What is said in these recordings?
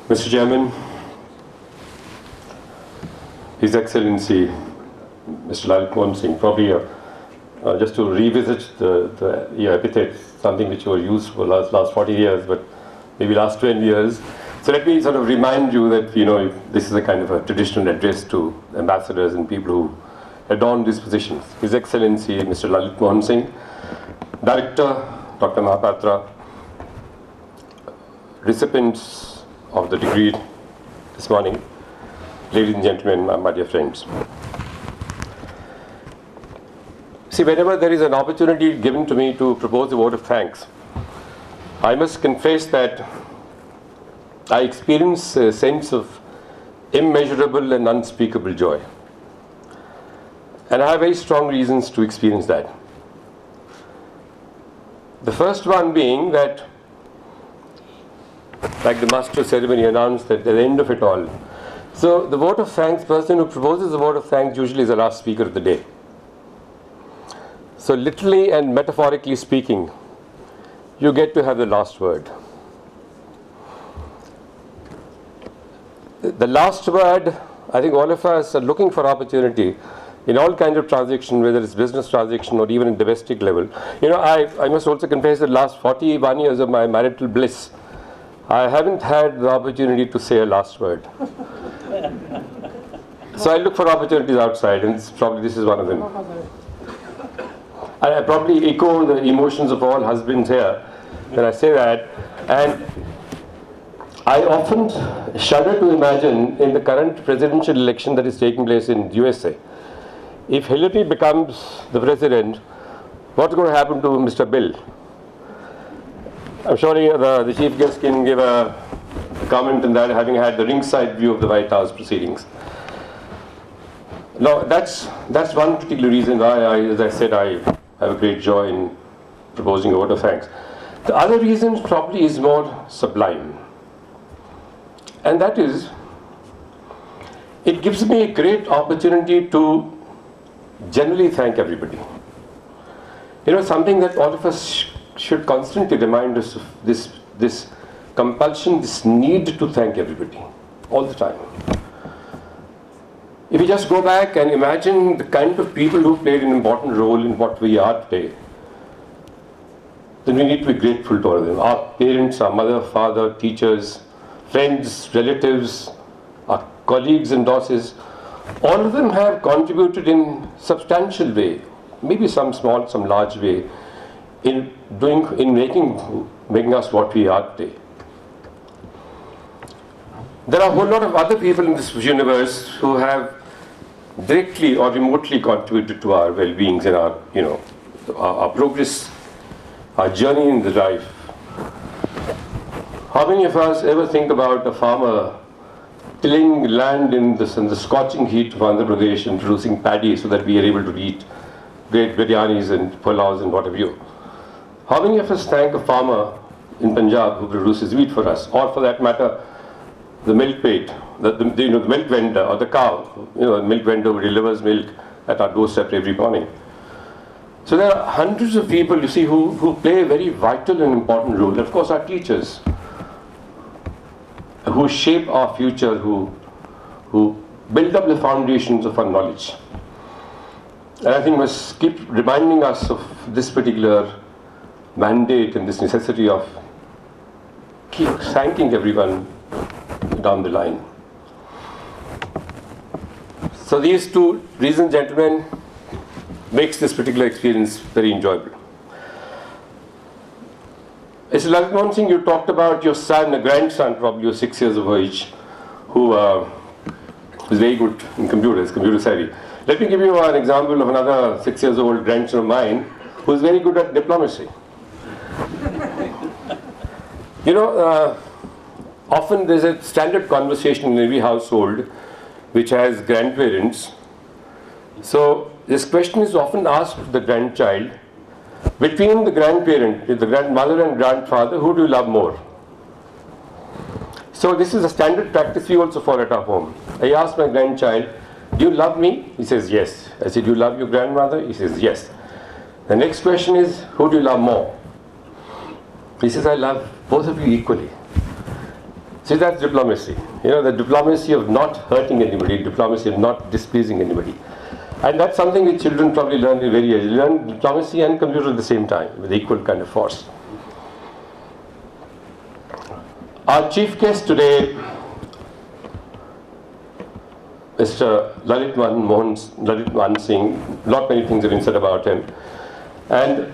Mr. Chairman, His Excellency, Mr. Lalit Singh, probably just to revisit the epithet, something which were used for last 40 years, but maybe last 12 years. So let me sort of remind you that, this is a kind of a traditional address to ambassadors and people who adorn these positions. His Excellency, Mr. Lalit Singh, Director, Dr. Malhotra, recipients of the degree this morning, ladies and gentlemen, my dear friends. See, whenever there is an opportunity given to me to propose a vote of thanks, I must confess that I experience a sense of immeasurable and unspeakable joy. And I have very strong reasons to experience that. The first one being that, like the master of ceremony announced at the end of it all, so the vote of thanks, person who proposes the vote of thanks usually is the last speaker of the day. So literally and metaphorically speaking, you get to have the last word. The last word, I think all of us are looking for opportunity in all kinds of transactions, whether it's business transaction or even in domestic level. I must also confess that last 41 years of my marital bliss, I haven't had the opportunity to say a last word. So I look for opportunities outside, and this is one of them. I probably echo the emotions of all husbands here when I say that. And I often shudder to imagine in the current presidential election that is taking place in USA, if Hillary becomes the president, what's going to happen to Mr. Bill? I'm sure the chief guest can give a comment on that, having had the ringside view of the White House proceedings. Now, that's one particular reason why, as I said, I have a great joy in proposing a vote of thanks. The other reason probably is more sublime. And that is, it gives me a great opportunity to generally thank everybody. Something that all of us should constantly remind us of, this compulsion, this need to thank everybody, all the time. If you just go back and imagine the kind of people who played an important role in what we are today, then we need to be grateful to all of them. Our parents, our mother, father, teachers, friends, relatives, our colleagues and bosses, all of them have contributed in substantial way, maybe some small, some large way, in making us what we are today. There are a whole lot of other people in this universe who have directly or remotely contributed to our well-beings and our progress, our journey in the life. How many of us ever think about a farmer tilling land in the scorching heat of Andhra Pradesh and producing paddy so that we are able to eat great biryanis and pulaus and whatever you. How many of us thank a farmer in Punjab who produces wheat for us, or for that matter, the milk plate, the milk vendor, or the cow, the milk vendor who delivers milk at our doorstep every morning. So there are hundreds of people, you see, who play a very vital and important role. Of course, our teachers, who shape our future, who build up the foundations of our knowledge. And I think we must keep reminding us of this particular mandate and this necessity of keep thanking everyone down the line. So these two reasons, gentlemen, makes this particular experience very enjoyable. Mr. Lalit Singh, you talked about your son, a grandson, probably 6 years of age, who is very good in computers, computer savvy. Let me give you an example of another 6 years old grandson of mine who is very good at diplomacy. Often there's a standard conversation in every household which has grandparents. So this question is often asked to the grandchild, between the grandparent, the grandmother and grandfather, who do you love more? So this is a standard practice we also follow at our home. I asked my grandchild, do you love me? He says yes. I said, do you love your grandmother? He says yes. The next question is, who do you love more? He says, I love both of you equally. See, that's diplomacy. The diplomacy of not hurting anybody, diplomacy of not displeasing anybody. And that's something which children probably learn very early. Learn diplomacy and computer at the same time, with equal kind of force. Our chief guest today, Mr. Lalit Man Singh, not many things have been said about him. And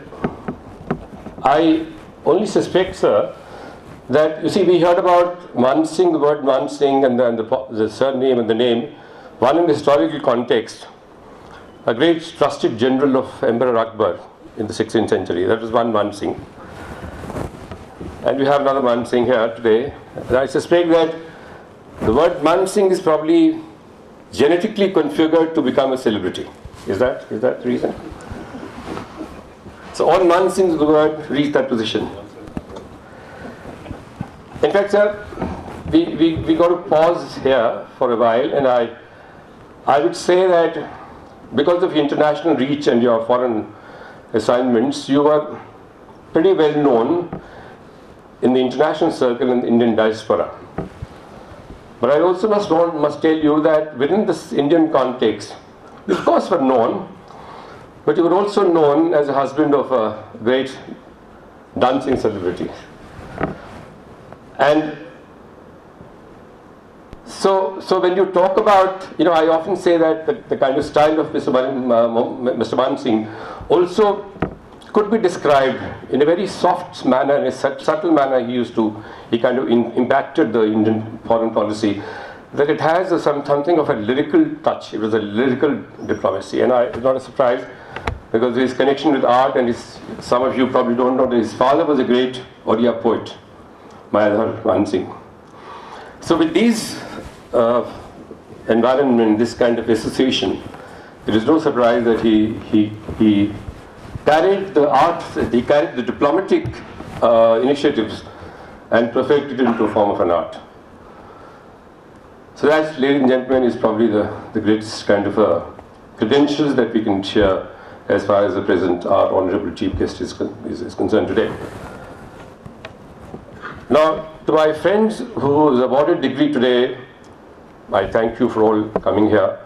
I only suspect, sir, that, you see, we heard about Man Singh, the word Man Singh and the surname and the name, one in the historical context, a great trusted general of Emperor Akbar in the 16th century. That was one Man Singh. And we have another Man Singh here today. And I suspect that the word Man Singh is probably genetically configured to become a celebrity. Is that the reason? So all Man Singhs of the world reach that position. In fact, sir, we got to pause here for a while, and I would say that because of international reach and your foreign assignments, you were pretty well known in the international circle and Indian diaspora. But I also must tell you that within this Indian context, you of course were known, but you were also known as a husband of a great dancing celebrity. And so when you talk about, I often say that the kind of style of Mr. Man Singh also could be described in a very soft manner, in a subtle manner. He kind of impacted the Indian foreign policy, that it has something of a lyrical touch. It was a lyrical diplomacy, and it's not a surprise, because his connection with art, and some of you probably don't know that his father was a great Oriya poet, Malhotra Man Singh. So with these environment, this kind of association, it is no surprise that he carried the art, he carried the diplomatic initiatives and perfected it into a form of an art. So that, ladies and gentlemen, is probably the greatest kind of credentials that we can share as far as the present, our honorable chief guest is concerned today. Now, to my friends who is awarded degree today, I thank you for all coming here.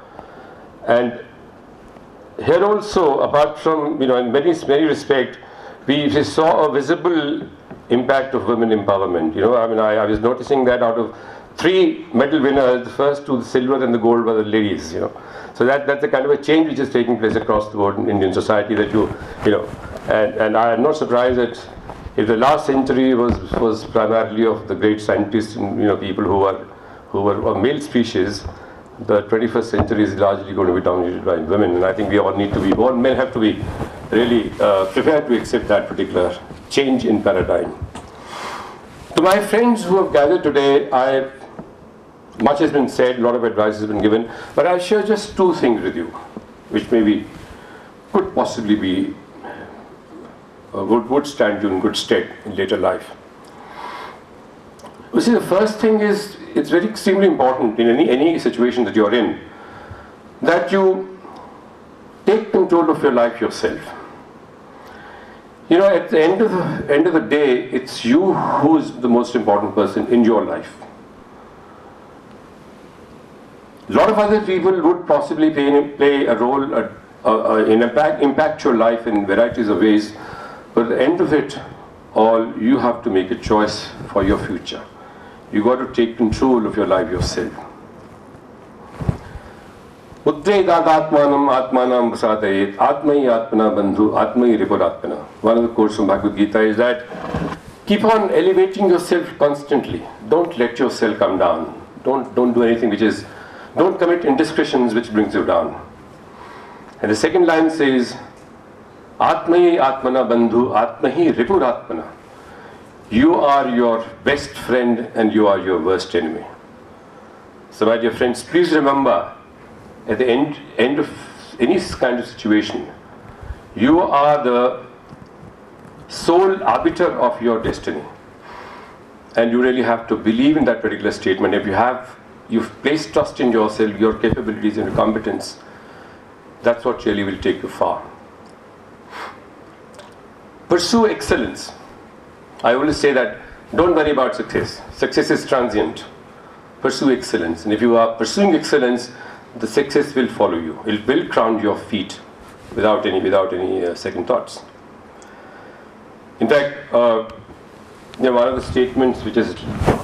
And here also, apart from, in many respects, we saw a visible impact of women empowerment. I was noticing that out of 3 medal winners, the first 2, the silver and the gold, were the ladies. So that's the kind of a change which is taking place across the board in Indian society. That and I am not surprised that if the last century was primarily of the great scientists and people who were a male species, the 21st century is largely going to be dominated by women, and I think all men have to be really prepared to accept that particular change in paradigm. To my friends who have gathered today, much has been said, a lot of advice has been given, but I'll share just 2 things with you, which could possibly be would stand you in good stead in later life. You see, the first thing is, it's very extremely important in any situation that you're in, that you take control of your life yourself. At the end of the day, it's you who's the most important person in your life. A lot of other people would possibly play a role, impact your life in varieties of ways, but at the end of it all, you have to make a choice for your future. You got to take control of your life yourself. Uttredatmanam atmanam vasatayet atmai atmana bandhu atmai ripuratmana. One of the quotes from Bhagavad Gita is that keep on elevating yourself constantly. Don't let yourself come down. Don't do anything don't commit indiscretions which brings you down. And the second line says, Atmai atmana bandhu atmahi ripuratmana. You are your best friend and you are your worst enemy. So my dear friends, please remember, at the end of any kind of situation, you are the sole arbiter of your destiny. And you really have to believe in that particular statement. If you've placed trust in yourself, your capabilities and your competence, that's what really will take you far. Pursue excellence. I always say that don't worry about success. Success is transient. Pursue excellence. And if you are pursuing excellence, the success will follow you. It will crown your feet without any second thoughts. In fact, one of the statements which is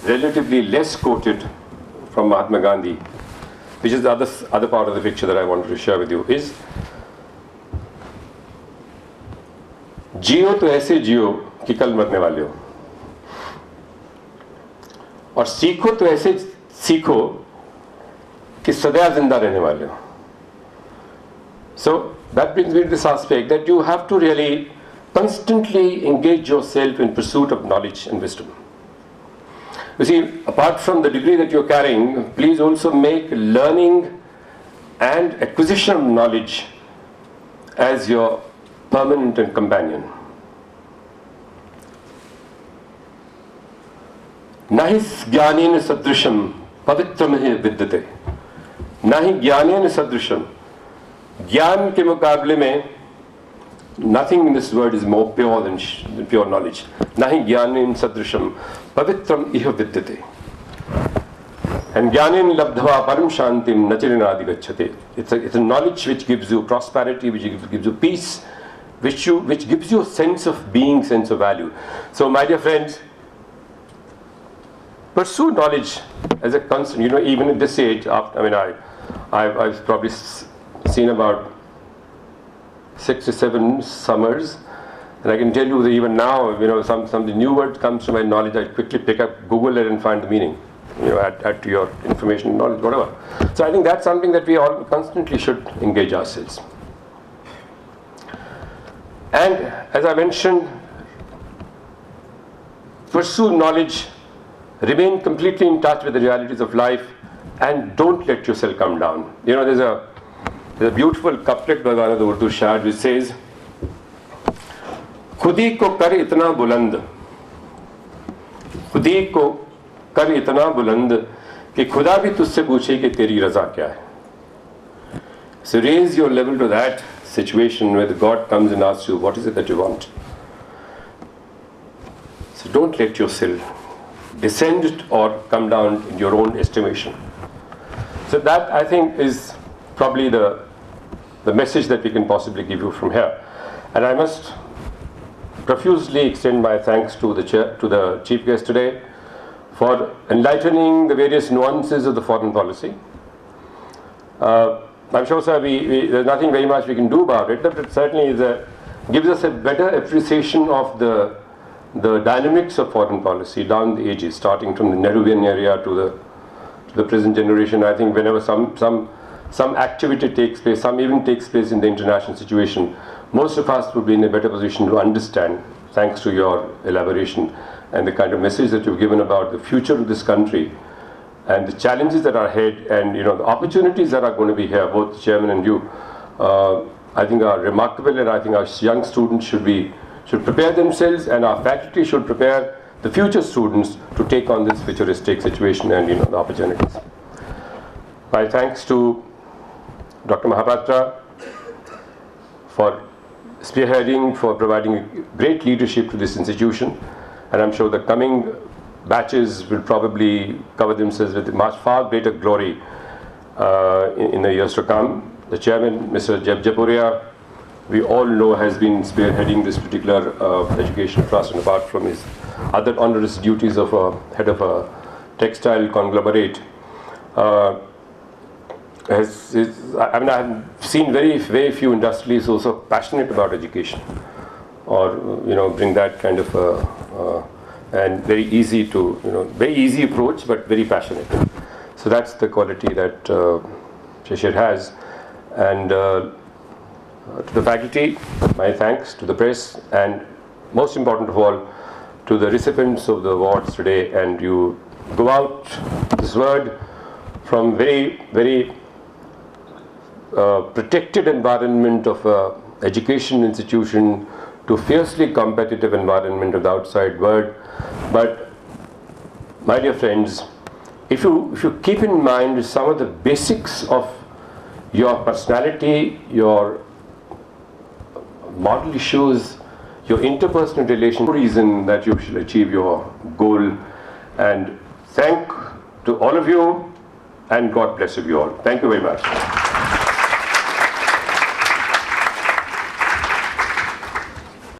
relatively less quoted from Mahatma Gandhi, which is the other part of the picture that I wanted to share with you, is जियो तो ऐसे जियो कि कल मरने वाले हो, और सीखो तो ऐसे सीखो कि सदा जिंदा रहने वाले हो. So that brings me to this aspect that you have to really constantly engage yourself in pursuit of knowledge and wisdom. You see, apart from the degree that you're carrying, please also make learning and acquisition of knowledge as your permanent and companion. Nahi jnanena sadrisham pavitramah vidyate. Nahi jnanena sadrisham. Jnana ke muqable mein nothing in this world is more pure than pure knowledge. Nahi jnanena sadrisham pavitram iha vidyate. And jnanen labdhava param shantim nachirinadi gacchate. It's a knowledge which gives you prosperity, which gives you peace, which gives you a sense of being, sense of value. So my dear friends, pursue knowledge as a constant. Even at this age, I've probably seen about 6 or 7 summers, and I can tell you that even now, some new word comes to my knowledge, I quickly pick up, Google it, and find the meaning. Add to your information, knowledge, whatever. So I think that's something that we all constantly should engage ourselves. And as I mentioned, pursue knowledge, remain completely in touch with the realities of life, and don't let yourself come down. There's a beautiful couplet by one of the Urdu shairs which says, खुदी को कर इतना बुलंद, खुदी को कर इतना बुलंद कि खुदा भी तुझसे पूछे कि तेरी रजा क्या है. So raise your level to that situation where God comes and asks you, what is it that you want? So don't let yourself descend or come down in your own estimation. So that, I think, is probably the message that we can possibly give you from here. And I must profusely extend my thanks to the chief guest today for enlightening the various nuances of the foreign policy. I'm sure, sir, there's nothing very much we can do about it, but it certainly gives us a better appreciation of the dynamics of foreign policy down the ages, starting from the Nehruvian area to the present generation. I think whenever some activity takes place, some even takes place in the international situation, most of us would be in a better position to understand, thanks to your elaboration and the kind of message that you've given about the future of this country and the challenges that are ahead, and the opportunities that are going to be here, both the chairman and you, I think are remarkable, and I think our young students should prepare themselves, and our faculty should prepare the future students to take on this futuristic situation and the opportunities. My thanks to Dr. Malhotra for spearheading, for providing great leadership to this institution, and I'm sure the coming batches will probably cover themselves with much far greater glory in the years to come. The chairman, Mr. Jaipuria, we all know has been spearheading this particular education trust, and apart from his other onerous duties of head of a textile conglomerate, I have seen very few industrialists also passionate about education, or bring that kind of and very easy approach, but very passionate. So that's the quality that Shishir has. And to the faculty, my thanks, to the press, and most important of all, to the recipients of the awards today. And you go out this word from very protected environment of education institution to fiercely competitive environment of the outside world. But my dear friends, if you keep in mind some of the basics of your personality, your model issues, your interpersonal relation reason that you shall achieve your goal. And thank to all of you, and God bless you all. Thank you very much.